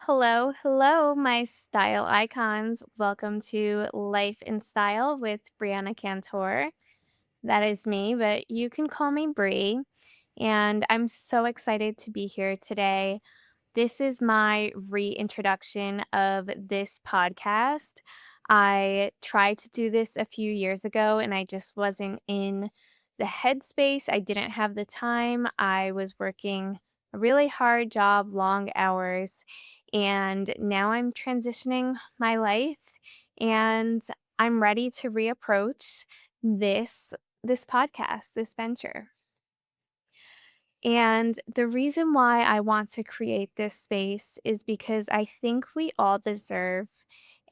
Hello, hello, my style icons. Welcome to Life in Style with Brianna Cantore. That is me, but you can call me Brie. And I'm so excited to be here today. This is my reintroduction of this podcast. I tried to do this a few years ago and I just wasn't in the headspace. I didn't have the time. I was working a really hard job, long hours, and now I'm transitioning my life and I'm ready to reapproach this podcast, this venture. And the reason why I want to create this space is because I think we all deserve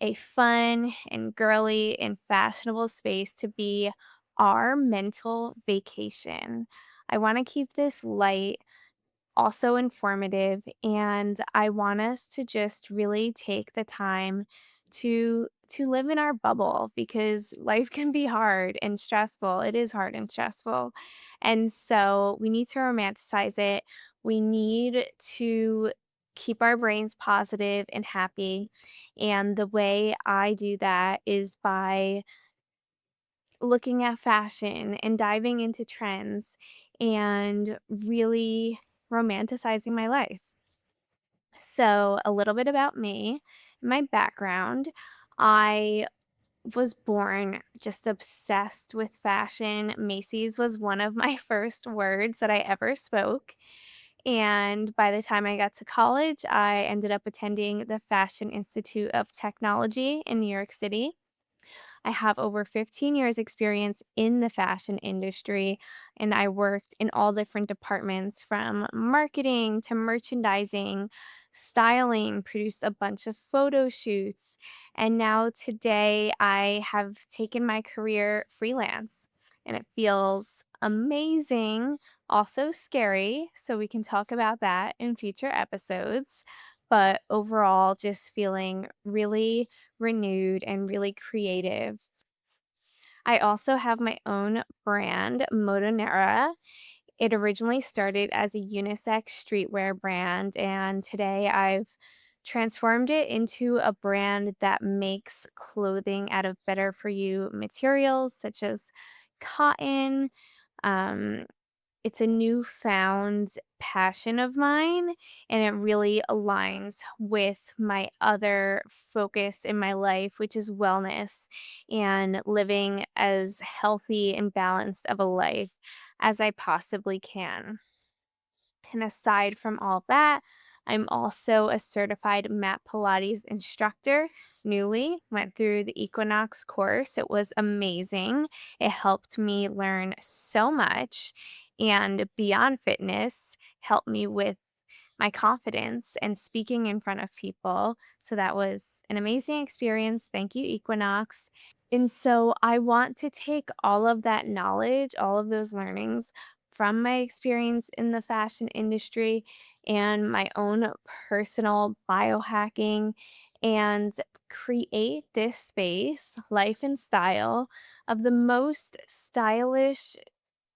a fun and girly and fashionable space to be our mental vacation. I want to keep this light, also informative, and I want us to just really take the time to live in our bubble because life can be hard and stressful. It is hard and stressful. And so we need to romanticize it. We need to keep our brains positive and happy. And the way I do that is by looking at fashion and diving into trends and really romanticizing my life. So, a little bit about me, my background. I was born just obsessed with fashion. Macy's was one of my first words that I ever spoke. And by the time I got to college, I ended up attending the Fashion Institute of Technology in New York City. I have over 15 years experience in the fashion industry and I worked in all different departments from marketing to merchandising, styling, produced a bunch of photo shoots, and now today I have taken my career freelance and it feels amazing, also scary, so we can talk about that in future episodes. But overall, just feeling really renewed and really creative. I also have my own brand, Modonera. It originally started as a unisex streetwear brand, and today I've transformed it into a brand that makes clothing out of better for you materials such as cotton, um, it's a newfound passion of mine, and it really aligns with my other focus in my life, which is wellness and living as healthy and balanced of a life as I possibly can. And aside from all that, I'm also a certified mat Pilates instructor. Newly went through the Equinox course. It was amazing. It helped me learn so much. And beyond fitness, helped me with my confidence and speaking in front of people. So that was an amazing experience. Thank you, Equinox. And so I want to take all of that knowledge, all of those learnings from my experience in the fashion industry and my own personal biohacking and create this space, life and style, of the most stylish,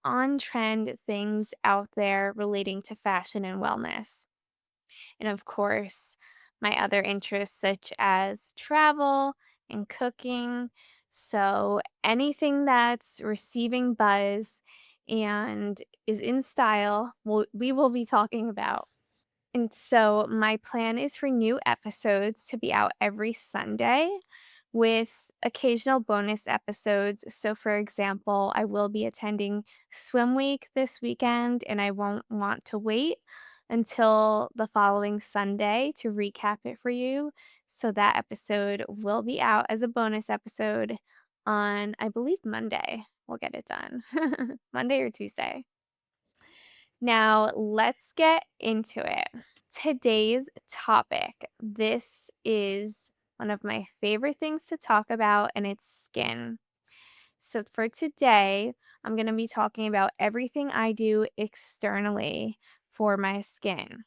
on trend things out there relating to fashion and wellness. And of course, my other interests such as travel and cooking. So anything that's receiving buzz and is in style, we will be talking about. And so my plan is for new episodes to be out every Sunday with occasional bonus episodes. So, for example, I will be attending Swim Week this weekend, and I won't want to wait until the following Sunday to recap it for you. So, that episode will be out as a bonus episode on, I believe, Monday. We'll get it done. Monday or Tuesday. Now, let's get into it. Today's topic. This is one of my favorite things to talk about, and it's skin. So, for today, I'm going to be talking about everything I do externally for my skin.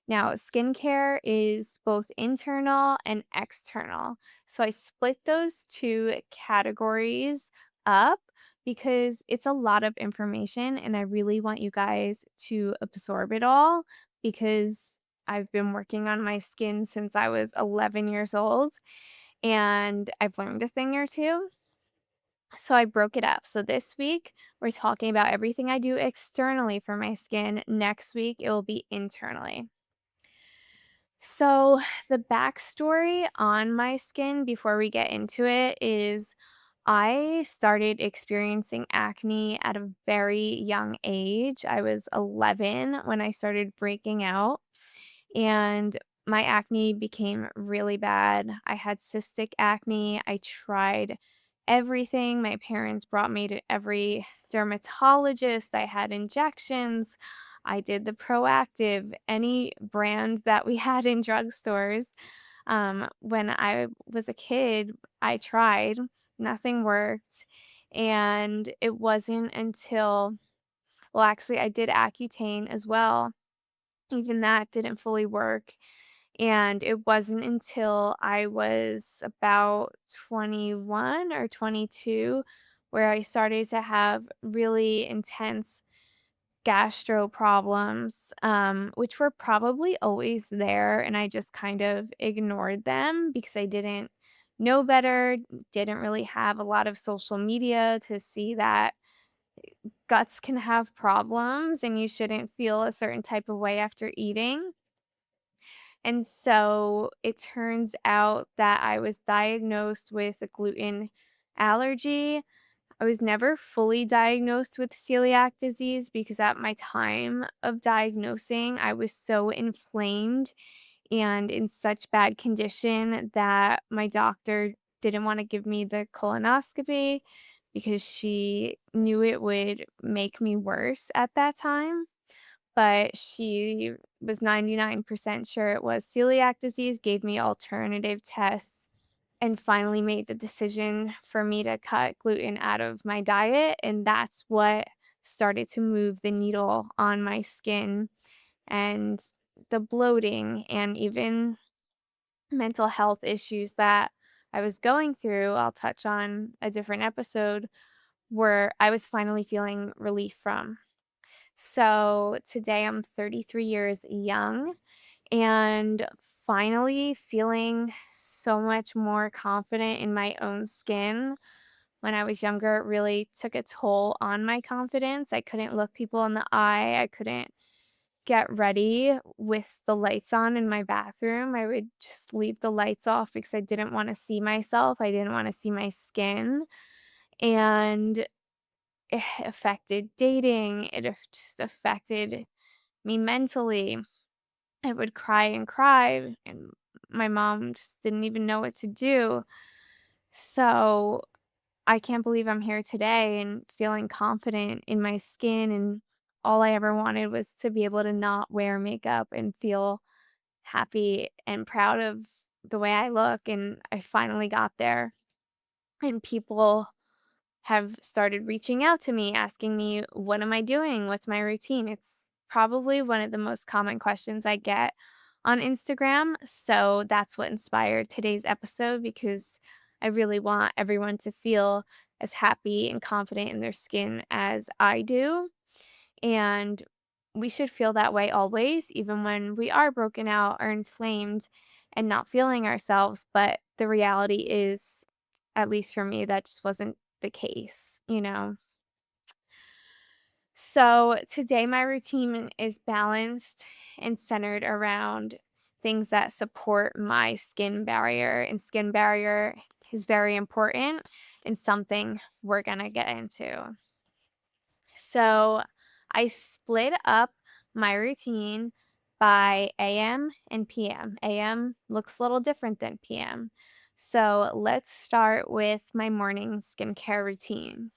Now, skincare is both internal and external. So I split those two categories up because it's a lot of information and I really want you guys to absorb it all because I've been working on my skin since I was 11 years old, and I've learned a thing or two. So I broke it up. So this week, we're talking about everything I do externally for my skin. Next week, it will be internally. So, the backstory on my skin before we get into it is I started experiencing acne at a very young age. I was 11 when I started breaking out, and my acne became really bad. I had cystic acne. I tried everything. My parents brought me to every dermatologist. I had injections. I did the Proactive, any brand that we had in drugstores. When I was a kid, I tried, nothing worked. And it wasn't until, well, actually, I did Accutane as well. Even that didn't fully work. And it wasn't until I was about 21 or 22 where I started to have really intense gastro problems, which were probably always there, and I just kind of ignored them because I didn't know better, didn't really have a lot of social media to see that guts can have problems and you shouldn't feel a certain type of way after eating. And so it turns out that I was diagnosed with a gluten allergy. I was never fully diagnosed with celiac disease because at my time of diagnosing, I was so inflamed and in such bad condition that my doctor didn't want to give me the colonoscopy because she knew it would make me worse at that time. But she was 99% sure it was celiac disease, gave me alternative tests and finally made the decision for me to cut gluten out of my diet, and that's what started to move the needle on my skin, and the bloating and even mental health issues that I was going through, I'll touch on a different episode, where I was finally feeling relief from. So today I'm 33 years young and finally feeling so much more confident in my own skin. When I was younger, it really took a toll on my confidence. I couldn't look people in the eye. I couldn't get ready with the lights on in my bathroom. I would just leave the lights off because I didn't want to see myself. I didn't want to see my skin. And it affected dating. Just affected me mentally. I would cry and cry, and my mom just didn't even know what to do. So I can't believe I'm here today and feeling confident in my skin. And all I ever wanted was to be able to not wear makeup and feel happy and proud of the way I look. And I finally got there. And people have started reaching out to me, asking me, "What am I doing? What's my routine?" It's probably one of the most common questions I get on Instagram. So that's what inspired today's episode because I really want everyone to feel as happy and confident in their skin as I do. And we should feel that way always, even when we are broken out or inflamed and not feeling ourselves. But the reality is, at least for me, that just wasn't the case. So today, my routine is balanced and centered around things that support my skin barrier. And skin barrier is very important and something we're going to get into. So I split up my routine by AM and PM. AM looks a little different than PM. So let's start with my morning skincare routine.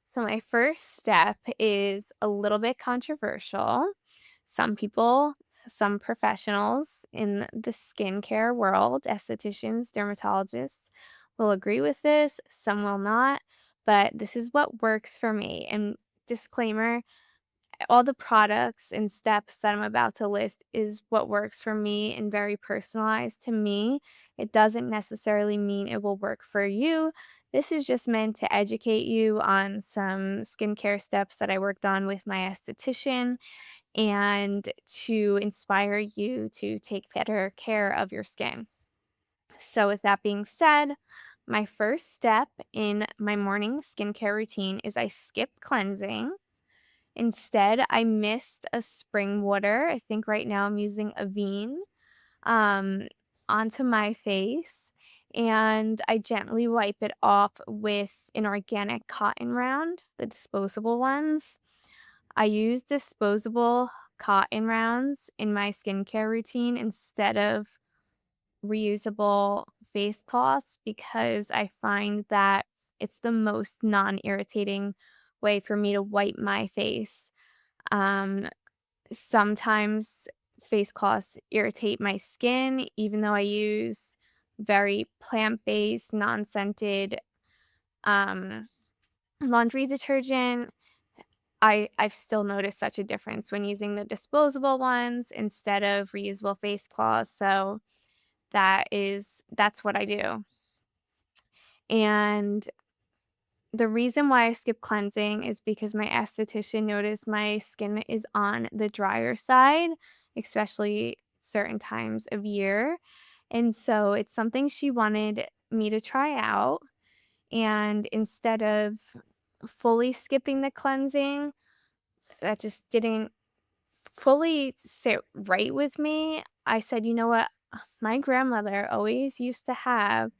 So, my first step is a little bit controversial. Some people, some professionals in the skincare world, estheticians, dermatologists, will agree with this, some will not, but this is what works for me. And disclaimer, all the products and steps that I'm about to list is what works for me and very personalized to me. It doesn't necessarily mean it will work for you. This is just meant to educate you on some skincare steps that I worked on with my esthetician and to inspire you to take better care of your skin. So, with that being said, my first step in my morning skincare routine is I skip cleansing. Instead, I mist a spring water. I think right now I'm using Avene um, onto my face, and I gently wipe it off with an organic cotton round, the disposable ones. I use disposable cotton rounds in my skincare routine instead of reusable face cloths because I find that it's the most non-irritating way for me to wipe my face. Um, Sometimes face cloths irritate my skin, even though I use very plant-based, non-scented um, laundry detergent. I've still noticed such a difference when using the disposable ones instead of reusable face cloths. So that's what I do. And the reason why I skip cleansing is because my esthetician noticed my skin is on the drier side, especially certain times of year. And so it's something she wanted me to try out. And instead of fully skipping the cleansing, that just didn't fully sit right with me. I said, you know what? My grandmother always used to have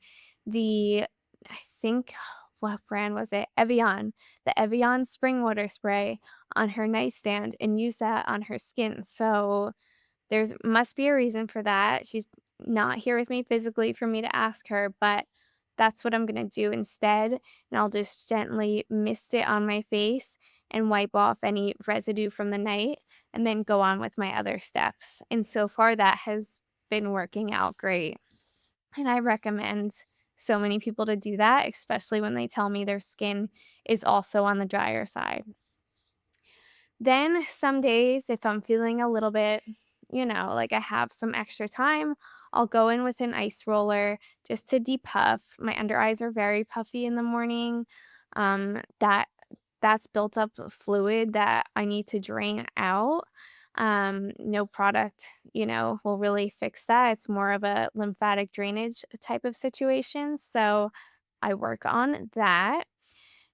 the I think what brand was it? Evian, the Evian spring water spray on her nightstand and use that on her skin. So there's must be a reason for that. She's not here with me physically for me to ask her, but that's what I'm gonna do instead. And I'll just gently mist it on my face and wipe off any residue from the night and then go on with my other steps. And so far that has been working out great. And I recommend so many people to do that, especially when they tell me their skin is also on the drier side. Then some days, if I'm feeling a little bit, like I have some extra time, I'll go in with an ice roller just to depuff. My under eyes are very puffy in the morning. That's built up fluid that I need to drain out. No product, will really fix that. It's more of a lymphatic drainage type of situation. So I work on that.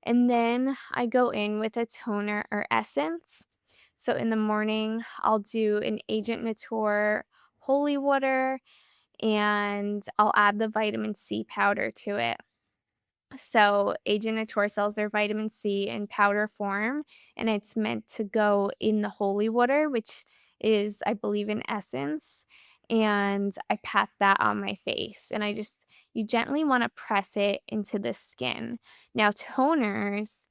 And then I go in with a toner or essence. So in the morning, I'll do an Agent Nature holy water and I'll add the vitamin C powder to it. So, Agent Nature sells their vitamin C in powder form, and it's meant to go in the holy water, which is, I believe, in essence. And I pat that on my face, and you gently want to press it into the skin. Now, toners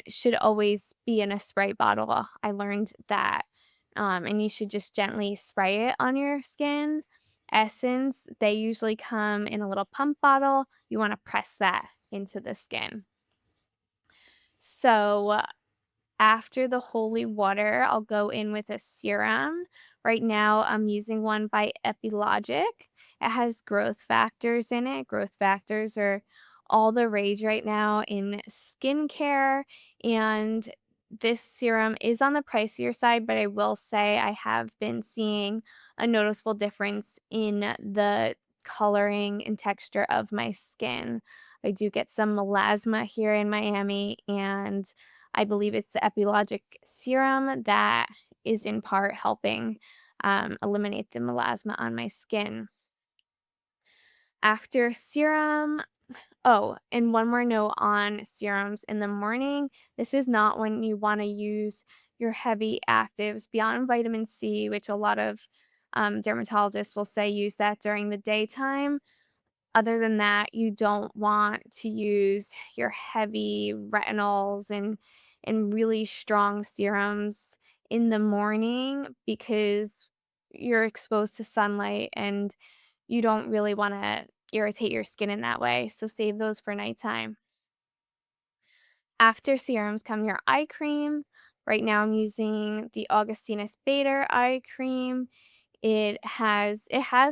should always be in a spray bottle. I learned that. And you should just gently spray it on your skin. Essence, they usually come in a little pump bottle. You wanna press that into the skin. So, after the holy water, I'll go in with a serum. Right now, I'm using one by Epilogic. It has growth factors in it. Growth factors are all the rage right now in skincare, and this serum is on the pricier side, but I will say I have been seeing a noticeable difference in the coloring and texture of my skin. I do get some melasma here in Miami, and I believe it's the Epilogic serum that is in part helping eliminate the melasma on my skin. After serum, oh, and one more note on serums in the morning. This is not when you want to use your heavy actives beyond vitamin C, which a lot of dermatologists will say use that during the daytime. Other than that, you don't want to use your heavy retinols and really strong serums in the morning because you're exposed to sunlight and you don't really want to irritate your skin in that way. So save those for nighttime. After serums come your eye cream. Right now I'm using the Augustinus Bader eye cream. It has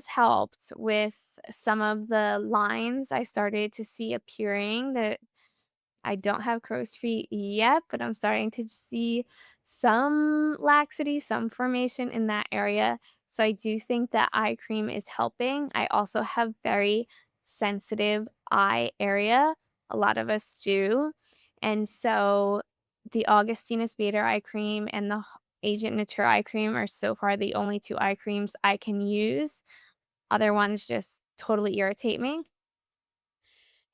helped with some of the lines I started to see appearing that I don't have crow's feet yet, but I'm starting to see some laxity, some formation in that area. So I do think that eye cream is helping. I also have very sensitive eye area. A lot of us do. And so the Augustinus Bader eye cream and the Agent Nature eye cream are so far the only two eye creams I can use. Other ones just totally irritate me.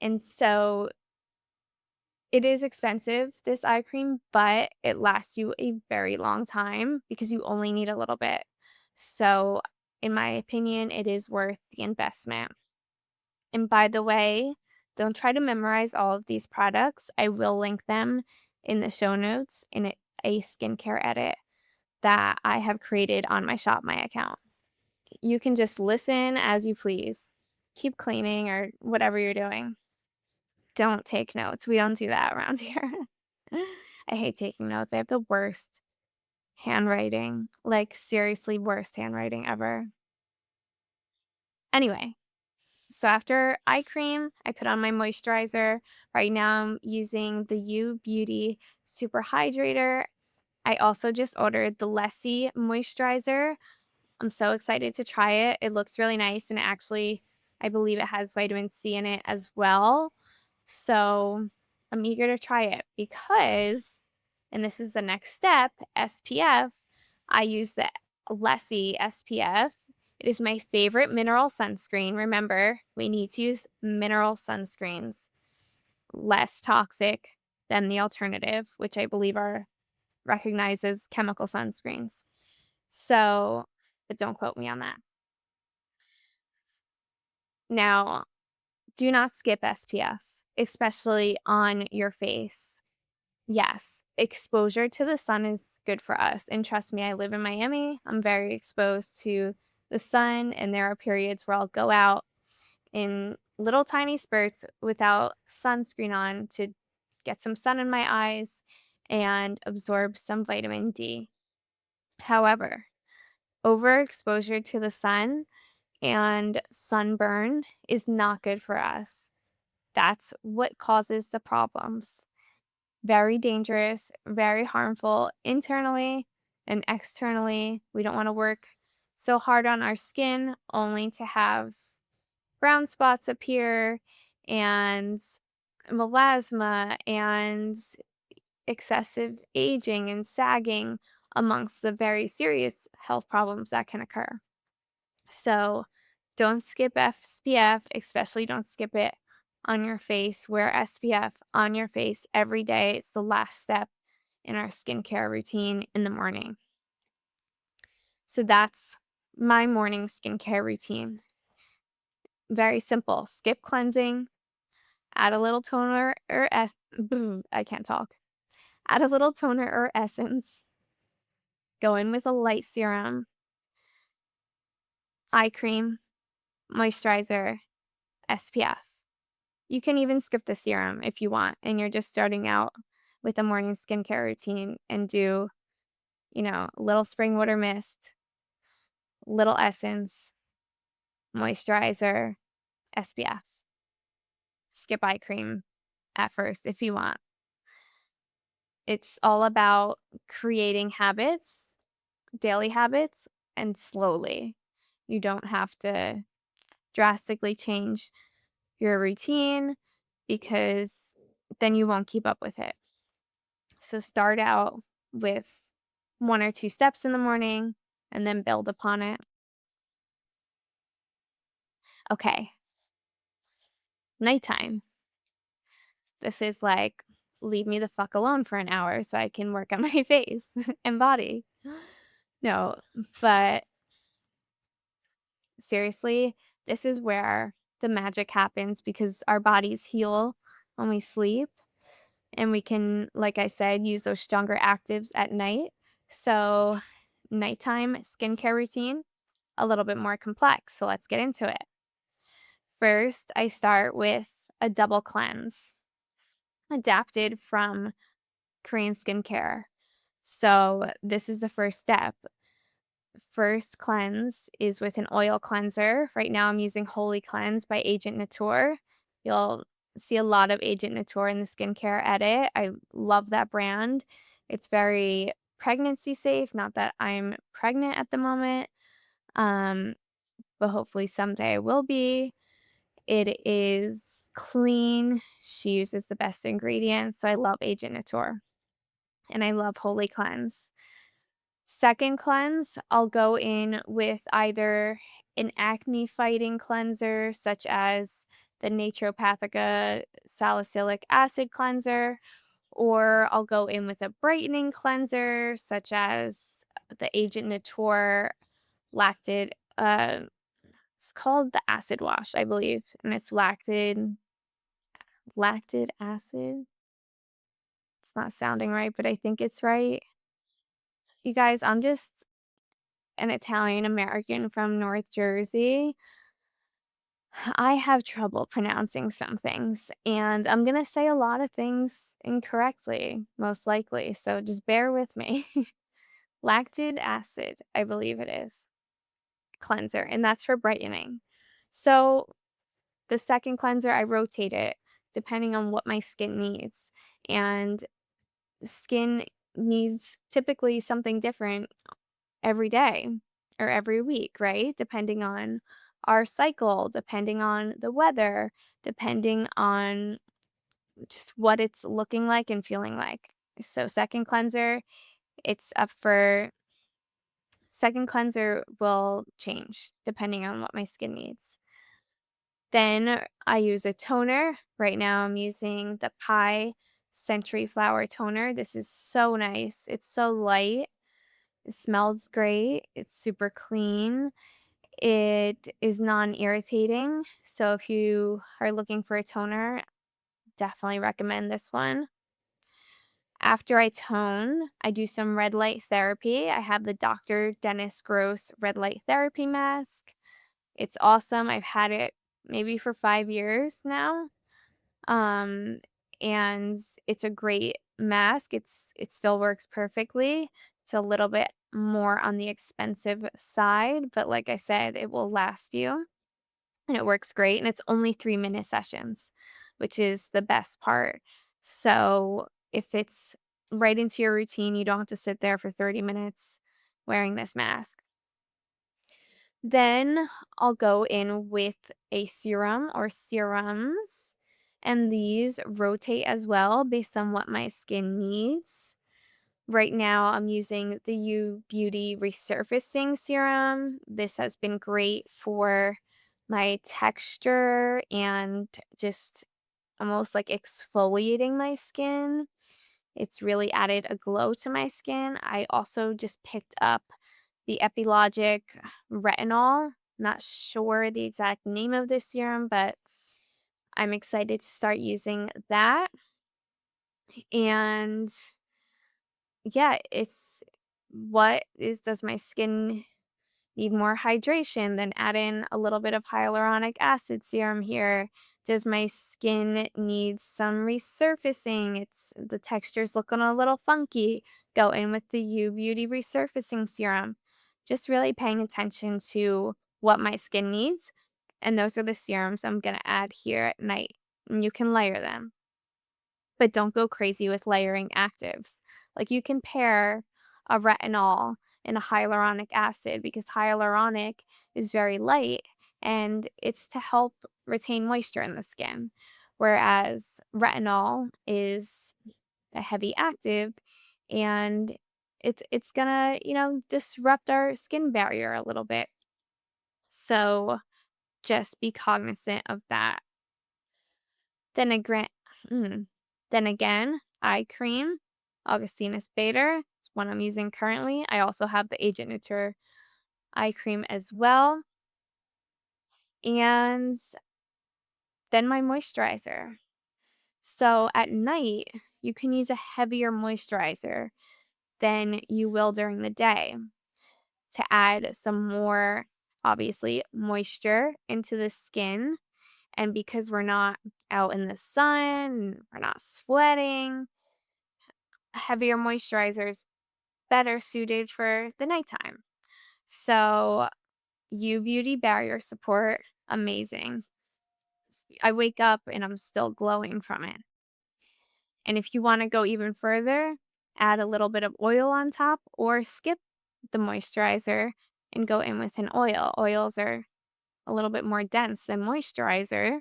And so it is expensive, this eye cream, but it lasts you a very long time because you only need a little bit. So, in my opinion, it is worth the investment. And by the way, don't try to memorize all of these products. I will link them in the show notes in a skincare edit that I have created on my Shop My account. You can just listen as you please. Keep cleaning or whatever you're doing. Don't take notes. We don't do that around here. I hate taking notes. I have the worst handwriting, like, seriously worst handwriting ever. Anyway, so after eye cream, I put on my moisturizer. Right now, I'm using the U Beauty Super Hydrator. I also just ordered the Lessie moisturizer. I'm so excited to try it. It looks really nice, and actually, I believe it has vitamin C in it as well. So I'm eager to try it because, and this is the next step, SPF. I use the Lessie SPF. It is my favorite mineral sunscreen. Remember, we need to use mineral sunscreens, less toxic than the alternative, which I believe are recognized as chemical sunscreens. So, but don't quote me on that. Now, do not skip SPF, especially on your face. Yes, exposure to the sun is good for us. And trust me, I live in Miami. I'm very exposed to the sun, and there are periods where I'll go out in little tiny spurts without sunscreen on to get some sun in my eyes and absorb some vitamin D. However, overexposure to the sun and sunburn is not good for us. That's what causes the problems. Very dangerous, very harmful internally and externally. We don't want to work so hard on our skin only to have brown spots appear and melasma and excessive aging and sagging amongst the very serious health problems that can occur. So don't skip SPF, especially don't skip it on your face. Wear SPF on your face every day. It's the last step in our skincare routine in the morning. So that's my morning skincare routine. Very simple. Skip cleansing, add a little toner or I can't talk. Add a little toner or essence. Go in with a light serum, eye cream, moisturizer, SPF. You can even skip the serum if you want and you're just starting out with a morning skincare routine and do, little spring water mist, little essence, moisturizer, SPF. Skip eye cream at first if you want. It's all about creating habits, daily habits, and slowly. You don't have to drastically change your routine because then you won't keep up with it. So start out with one or two steps in the morning and then build upon it. Okay, nighttime. This is like, leave me the fuck alone for an hour so I can work on my face and body. No, but seriously, this is where the magic happens because our bodies heal when we sleep and we can, like I said, use those stronger actives at night. So, nighttime skincare routine, a little bit more complex. So, let's get into it. First, I start with a double cleanse adapted from Korean skincare. So, this is the first step. First cleanse is with an oil cleanser. Right now, I'm using Holy Cleanse by Agent Nature. You'll see a lot of Agent Nature in the skincare edit. I love that brand. It's very pregnancy safe, not that I'm pregnant at the moment, um, but hopefully someday I will be. It is clean. She uses the best ingredients, so I love Agent Nature, and I love Holy Cleanse. Second cleanse, I'll go in with either an acne fighting cleanser, such as the Naturopathica salicylic acid cleanser, or I'll go in with a brightening cleanser, such as the Agent Nature lacted. It's called the acid wash, I believe, and it's lacted acid. It's not sounding right, but I think it's right. You guys, I'm just an Italian American from North Jersey. I have trouble pronouncing some things, and I'm gonna say a lot of things incorrectly, most likely, so just bear with me. Lactic acid, I believe it is, cleanser, and that's for brightening. So, the second cleanser, I rotate it depending on what my skin needs, and skin needs typically something different every day or every week, right? Depending on our cycle, depending on the weather, depending on just what it's looking like and feeling like. So, second cleanser will change depending on what my skin needs. Then I use a toner. Right now, I'm using the Pi Century Flower Toner. This is so nice. It's so light. It smells great. It's super clean. It is non-irritating, so if you are looking for a toner, definitely recommend this one. After I tone, I do some red light therapy. I have the Dr. Dennis Gross red light therapy mask. It's awesome. I've had it maybe for 5 years now. Um, and it's a great mask. It still works perfectly. It's a little bit more on the expensive side, but like I said, it will last you. And it works great, and it's only 3-minute sessions, which is the best part. So, if it's right into your routine, you don't have to sit there for 30 minutes wearing this mask. Then I'll go in with a serum or serums, and these rotate as well based on what my skin needs. Right now, I'm using the U Beauty Resurfacing Serum. This has been great for my texture and just almost like exfoliating my skin. It's really added a glow to my skin. I also just picked up the Epilogic Retinol. Not sure the exact name of this serum, but I'm excited to start using that. And yeah, it's what is does my skin need more hydration? Then add in a little bit of hyaluronic acid serum here. Does my skin need some resurfacing? It's the texture's looking a little funky. Go in with the U Beauty Resurfacing Serum. Just really paying attention to what my skin needs. And those are the serums I'm going to add here at night. And you can layer them. But don't go crazy with layering actives. Like, you can pair a retinol and a hyaluronic acid because hyaluronic is very light and it's to help retain moisture in the skin, whereas retinol is a heavy active and it's gonna, disrupt our skin barrier a little bit. So just be cognizant of that. Then again, mm, then again, eye cream, Augustinus Bader is one I'm using currently. I also have the Agent Nature eye cream as well. And then my moisturizer. So at night, you can use a heavier moisturizer than you will during the day to add some more, obviously, moisture into the skin. And because we're not out in the sun, we're not sweating, heavier moisturizers better suited for the nighttime. So, U Beauty Barrier Support, amazing. I wake up and I'm still glowing from it. And if you want to go even further, add a little bit of oil on top or skip the moisturizer and go in with an oil. Oils are a little bit more dense than moisturizer,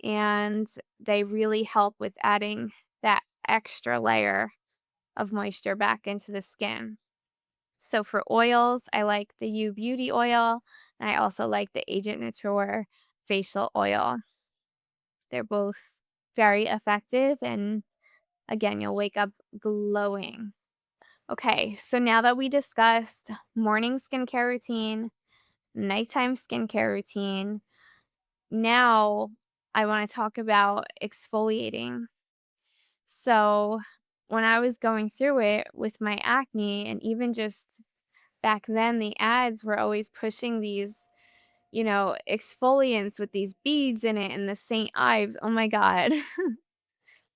and they really help with adding that extra layer of moisture back into the skin. So for oils, I like the U Beauty oil, and I also like the Agent Nature facial oil. They're both very effective, and again, you'll wake up glowing. Okay, so now that we discussed morning skincare routine, nighttime skincare routine, now I want to talk about exfoliating. So, when I was going through it with my acne, and even just back then, the ads were always pushing these, exfoliants with these beads in it and the St. Ives. Oh my God.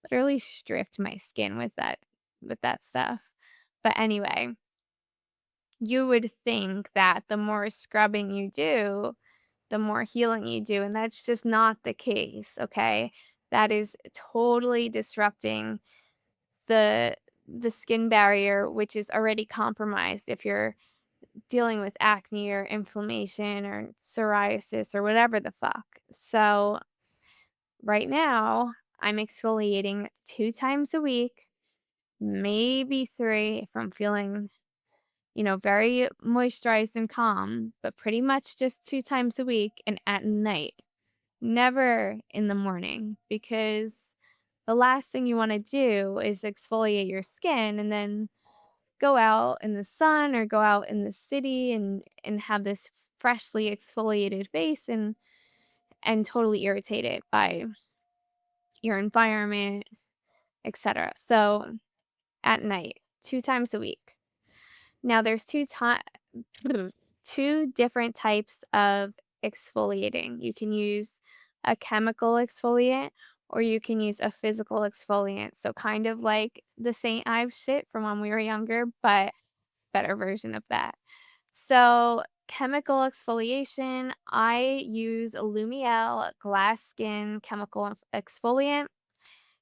Literally stripped my skin with that stuff. But anyway, you would think that the more scrubbing you do, the more healing you do, and that's just not the case, okay? That is totally disrupting the the skin barrier, which is already compromised if you're dealing with acne or inflammation or psoriasis or whatever the fuck. So, right now, I'm exfoliating 2 times a week, maybe 3 if I'm feeling, very moisturized and calm, but pretty much just 2 times a week and at night. Never in the morning, because the last thing you want to do is exfoliate your skin and then go out in the sun or go out in the city and have this freshly exfoliated face and totally irritated by your environment, etc. So at night, 2 times a week. Now there's two different types of exfoliating. You can use a chemical exfoliant or you can use a physical exfoliant. So kind of like the St. Ives shit from when we were younger, but better version of that. So chemical exfoliation, I use Lumiel Glass Skin Chemical Exfoliant.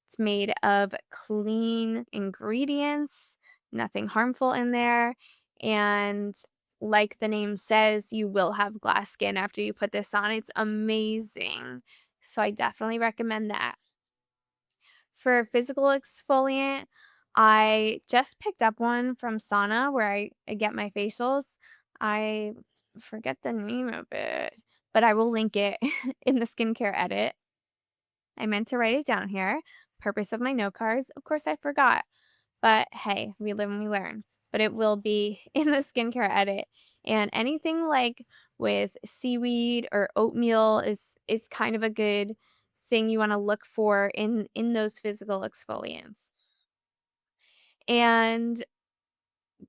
It's made of clean ingredients, nothing harmful in there. And like the name says, you will have glass skin after you put this on. It's amazing. So I definitely recommend that. For physical exfoliant, I just picked up one from Sana where I get my facials. I forget the name of it, but I will link it in the skincare edit. I meant to write it down here. Purpose of my note cards. Of course, I forgot. But hey, we live and we learn. But it will be in the skincare edit. And anything like with seaweed or oatmeal is kind of a good thing you want to look for in those physical exfoliants. And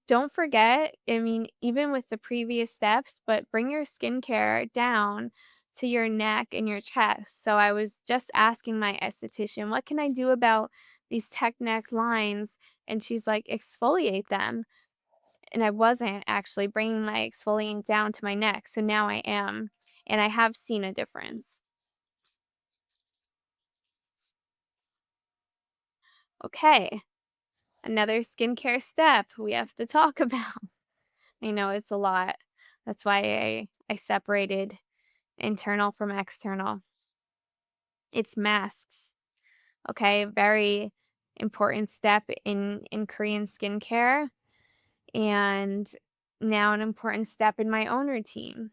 don't forget, I mean, even with the previous steps, but bring your skincare down to your neck and your chest. So I was just asking my esthetician, what can I do about these tech neck lines? And she's like, exfoliate them. And I wasn't actually bringing my exfoliant down to my neck. So now I am. And I have seen a difference. Okay. Another skincare step we have to talk about. I know it's a lot. That's why I separated internal from external. It's masks. Okay, very important step in Korean skincare, and now an important step in my own routine.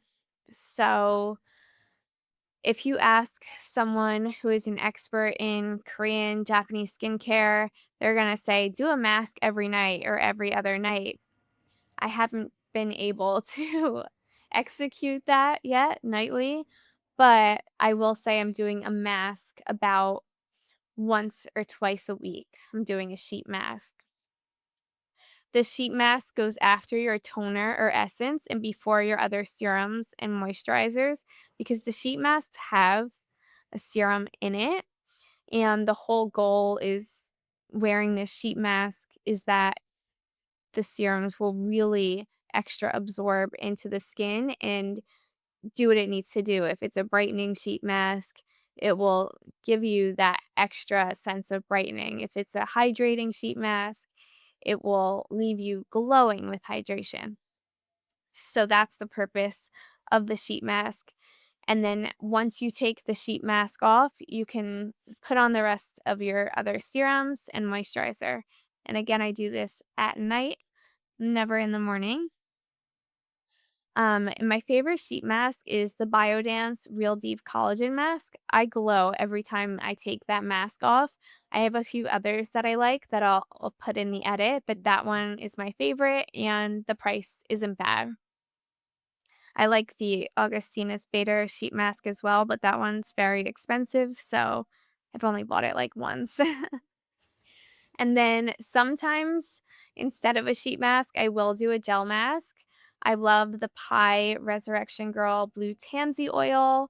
So, if you ask someone who is an expert in Korean, Japanese skincare, they're going to say do a mask every night or every other night. I haven't been able to execute that yet nightly, but I will say I'm doing a mask about once or twice a week. I'm doing a sheet mask. The sheet mask goes after your toner or essence and before your other serums and moisturizers, because the sheet masks have a serum in it. And the whole goal is wearing this sheet mask is that the serums will really extra absorb into the skin and do what it needs to do. If it's a brightening sheet mask, it will give you that extra sense of brightening. If it's a hydrating sheet mask, it will leave you glowing with hydration. So that's the purpose of the sheet mask. And then once you take the sheet mask off, you can put on the rest of your other serums and moisturizer. And again, I do this at night, never in the morning. And my favorite sheet mask is the Biodance Real Deep Collagen Mask. I glow every time I take that mask off. I have a few others that I like that I'll put in the edit, but that one is my favorite and the price isn't bad. I like the Augustinus Bader sheet mask as well, but that one's very expensive, so I've only bought it like once. And then sometimes instead of a sheet mask, I will do a gel mask. I love the Pi Resurrection Girl Blue Tansy Oil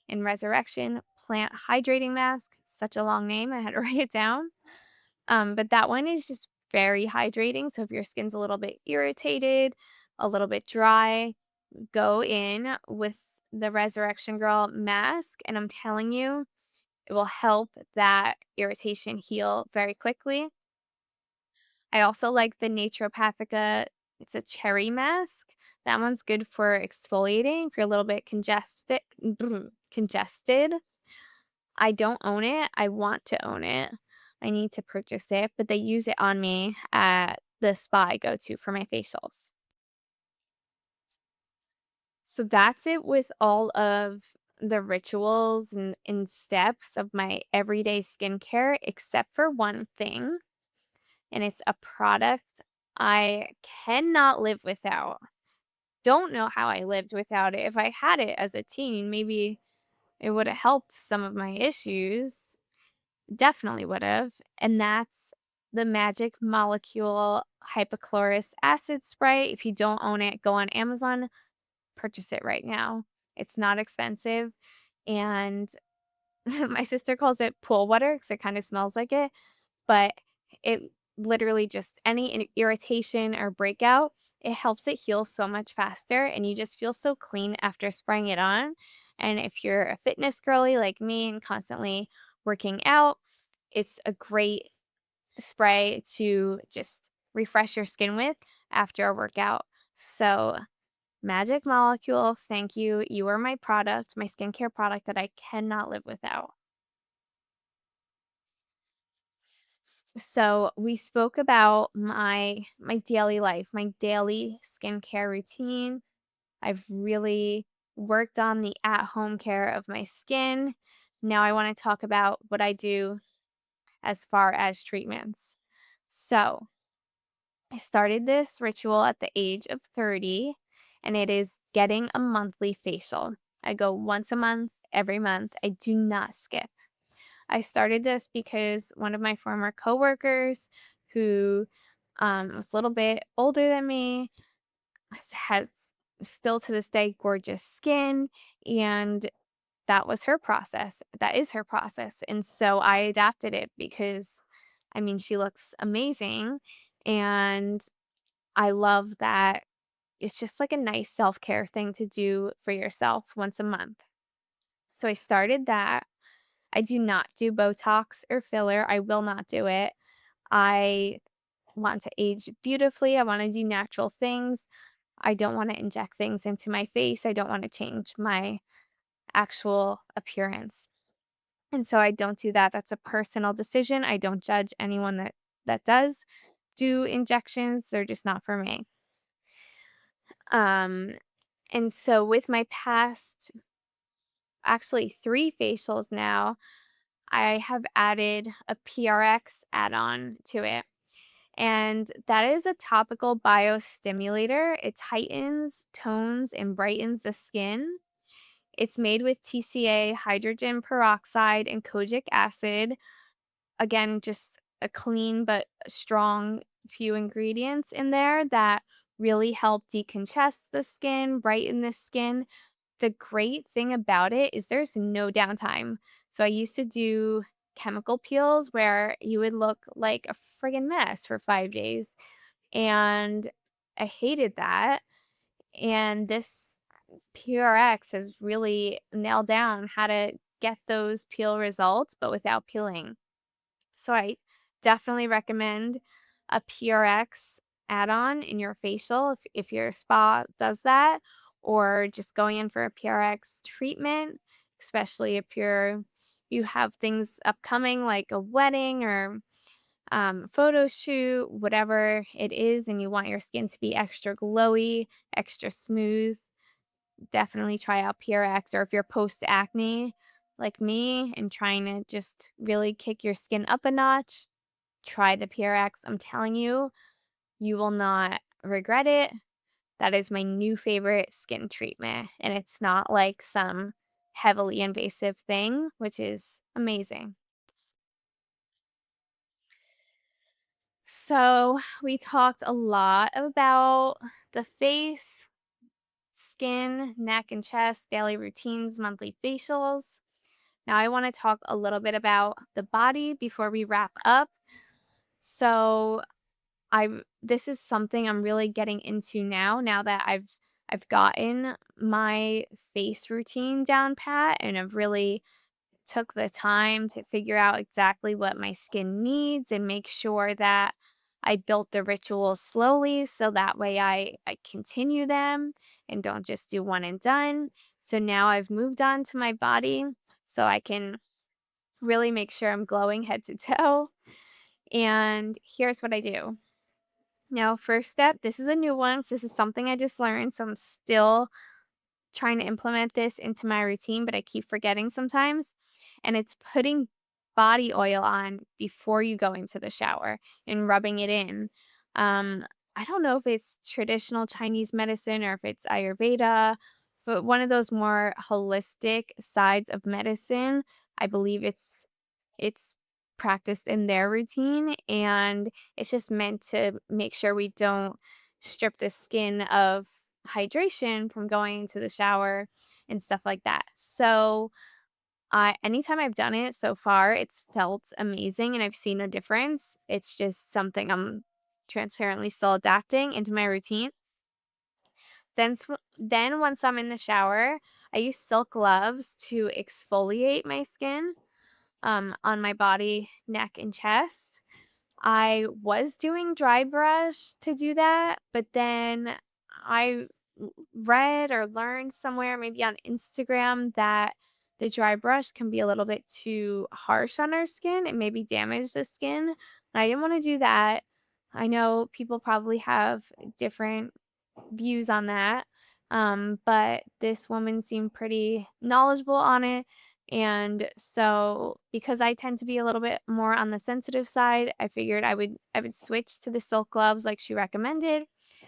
and Resurrection Plant Hydrating Mask. Such a long name, I had to write it down. But that one is just very hydrating. So if your skin's a little bit irritated, a little bit dry, go in with the Resurrection Girl mask, and I'm telling you, it will help that irritation heal very quickly. I also like the Naturopathica, it's a cherry mask. That one's good for exfoliating if you're a little bit congested. I don't own it. I want to own it. I need to purchase it, but they use it on me at the spa I go to for my facials. So that's it with all of the rituals and steps of my everyday skincare, except for one thing, and it's a product I cannot live without. Don't know how I lived without it. If I had it as a teen, maybe it would have helped some of my issues. Definitely would have. And that's the Magic Molecule Hypochlorous Acid Spray. If you don't own it, go on Amazon, purchase it right now. It's not expensive. And my sister calls it pool water because it kind of smells like it. But it literally just any irritation or breakout, it helps it heal so much faster and you just feel so clean after spraying it on. And if you're a fitness girly like me and constantly working out, it's a great spray to just refresh your skin with after a workout. So, Magic Molecule, thank you. You are my product, my skincare product that I cannot live without. So we spoke about my daily life, my daily skincare routine. I've really worked on the at-home care of my skin. Now I want to talk about what I do as far as treatments. So I started this ritual at the age of 30, and it is getting a monthly facial. I go once a month, every month. I do not skip. I started this because one of my former coworkers who was a little bit older than me has still to this day gorgeous skin, and that was her process. That is her process. And so I adapted it because I mean she looks amazing and I love that it's just like a nice self-care thing to do for yourself once a month. So I started that. I do not do Botox or filler. I will not do it. I want to age beautifully. I want to do natural things. I don't want to inject things into my face. I don't want to change my actual appearance. And so I don't do that. That's a personal decision. I don't judge anyone that does do injections. They're just not for me. Um and so with my past actually 3 facials now, I have added a PRX add-on to it. And that is a topical biostimulator. It tightens, tones, and brightens the skin. It's made with TCA, hydrogen peroxide, and kojic acid. Again, just a clean but strong few ingredients in there that really help decongest the skin, brighten the skin. The great thing about it is there's no downtime. So I used to do chemical peels where you would look like a friggin' mess for 5 days, and I hated that, and this PRX has really nailed down how to get those peel results, but without peeling. So I definitely recommend. a PRX add-on in your facial if your spa does that, or just going in for a PRX treatment, especially if you have things upcoming like a wedding or photo shoot, whatever it is, and you want your skin to be extra glowy, extra smooth, definitely try out PRX. Or if you're post acne like me and trying to just really kick your skin up a notch, try the PRX. I'm telling you, you will not regret it. That is my new favorite skin treatment, and it's not like some heavily invasive thing, which is amazing. So, we talked a lot about the face, skin, neck, and chest, daily routines, monthly facials. Now, I want to talk a little bit about the body before we wrap up. So, this is something I'm really getting into now that I've gotten my face routine down pat and I've really took the time to figure out exactly what my skin needs and make sure that I built the rituals slowly so that way I continue them and don't just do one and done. So now I've moved on to my body so I can really make sure I'm glowing head to toe. And here's what I do. Now, first step, this is a new one. So this is something I just learned. So I'm still trying to implement this into my routine, but I keep forgetting sometimes. And it's putting body oil on before you go into the shower and rubbing it in. Um, I don't know if it's traditional Chinese medicine or if it's Ayurveda, but one of those more holistic sides of medicine. I believe it's practiced in their routine, and it's just meant to make sure we don't strip the skin of hydration from going into the shower and stuff like that. So, I anytime I've done it so far, it's felt amazing and I've seen a difference. It's just something I'm transparently still adapting into my routine. Then once I'm in the shower, I use silk gloves to exfoliate my skin on my body, neck, and chest. I was doing dry brush to do that, but then read or learned somewhere, maybe on Instagram, that the dry brush can be a little bit too harsh on our skin and maybe damage the skin. And I didn't want to do that. I know people probably have different views on that. But this woman seemed pretty knowledgeable on it. And so because I tend to be a little bit more on the sensitive side, I figured I would switch to the silk gloves like she recommended.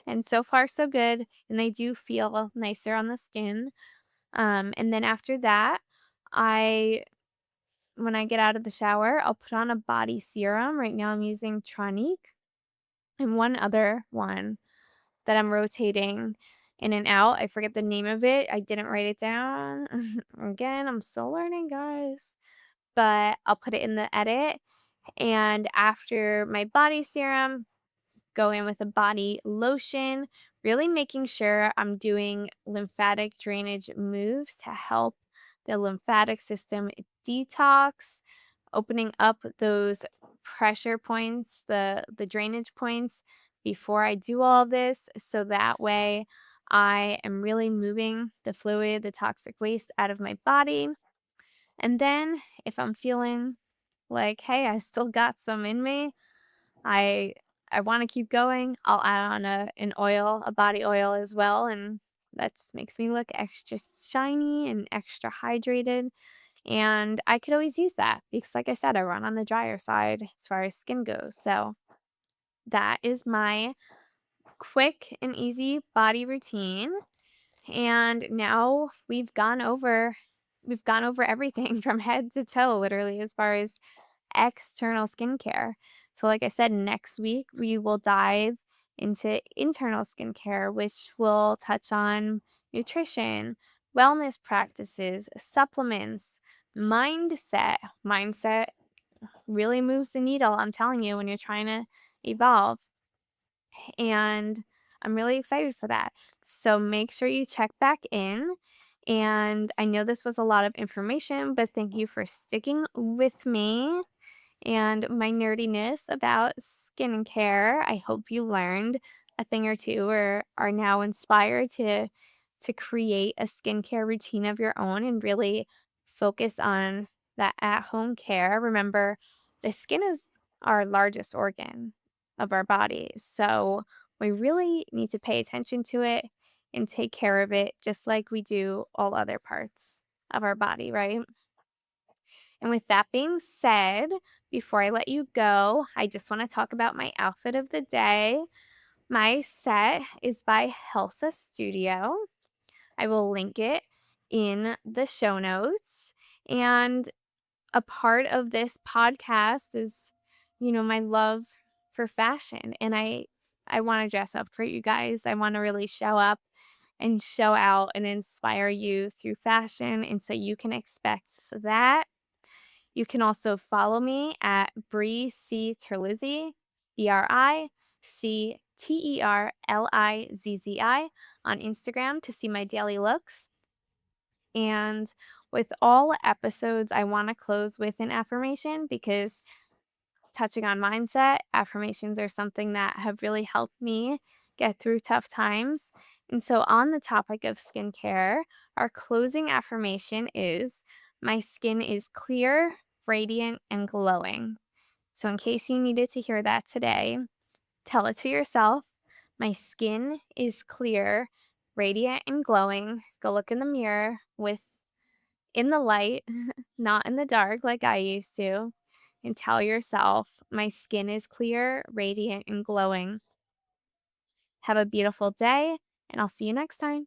And so far so good. And they do feel nicer on the skin. And then after that, I when I get out of the shower, I'll put on a body serum. Right now I'm using Tronique and one other one that I'm rotating in and out. I forget the name of it. I didn't write it down. Again, I'm still learning, guys. But I'll put it in the edit. And after my body serum, go in with a body lotion, really making sure I'm doing lymphatic drainage moves to help the lymphatic system detox, opening up those pressure points, the drainage points before I do all of this so that way I am really moving the fluid, the toxic waste out of my body. And then if I'm feeling like, hey, I still got some in me, I I want to keep going, I'll add on an oil, a body oil as well, and that just makes me look extra shiny and extra hydrated. And I could always use that because, like I said, I run on the drier side as far as skin goes. So that is my quick and easy body routine. And now we've gone over everything from head to toe, literally, as far as external skincare. So, like I said, next week we will dive into internal skincare, which will touch on nutrition, wellness practices, supplements, mindset. Mindset really moves the needle, I'm telling you, when you're trying to evolve. And I'm really excited for that. So make sure you check back in. And I know this was a lot of information, but thank you for sticking with me and my nerdiness about skincare. I hope you learned a thing or two or are now inspired to create a skincare routine of your own and really focus on that at-home care. Remember, the skin is our largest organ of our bodies. So we really need to pay attention to it and take care of it just like we do all other parts of our body, right? And with that being said, before I let you go, I just want to talk about my outfit of the day. My set is by Helsa Studio. I will link it in the show notes. And a part of this podcast is, my love for fashion. And I want to dress up for you guys. I want to really show up and show out and inspire you through fashion. And so you can expect that. You can also follow me at Bree C. Terlizzi, BRICTERLIZZI on Instagram to see my daily looks. And with all episodes, I want to close with an affirmation because touching on mindset, affirmations are something that have really helped me get through tough times. And so, on the topic of skincare, our closing affirmation is my skin is clear, radiant, and glowing. So, in case you needed to hear that today, tell it to yourself. My skin is clear, radiant, and glowing. Go look in the mirror with in the light, not in the dark like I used to, and tell yourself, my skin is clear, radiant, and glowing. Have a beautiful day, and I'll see you next time.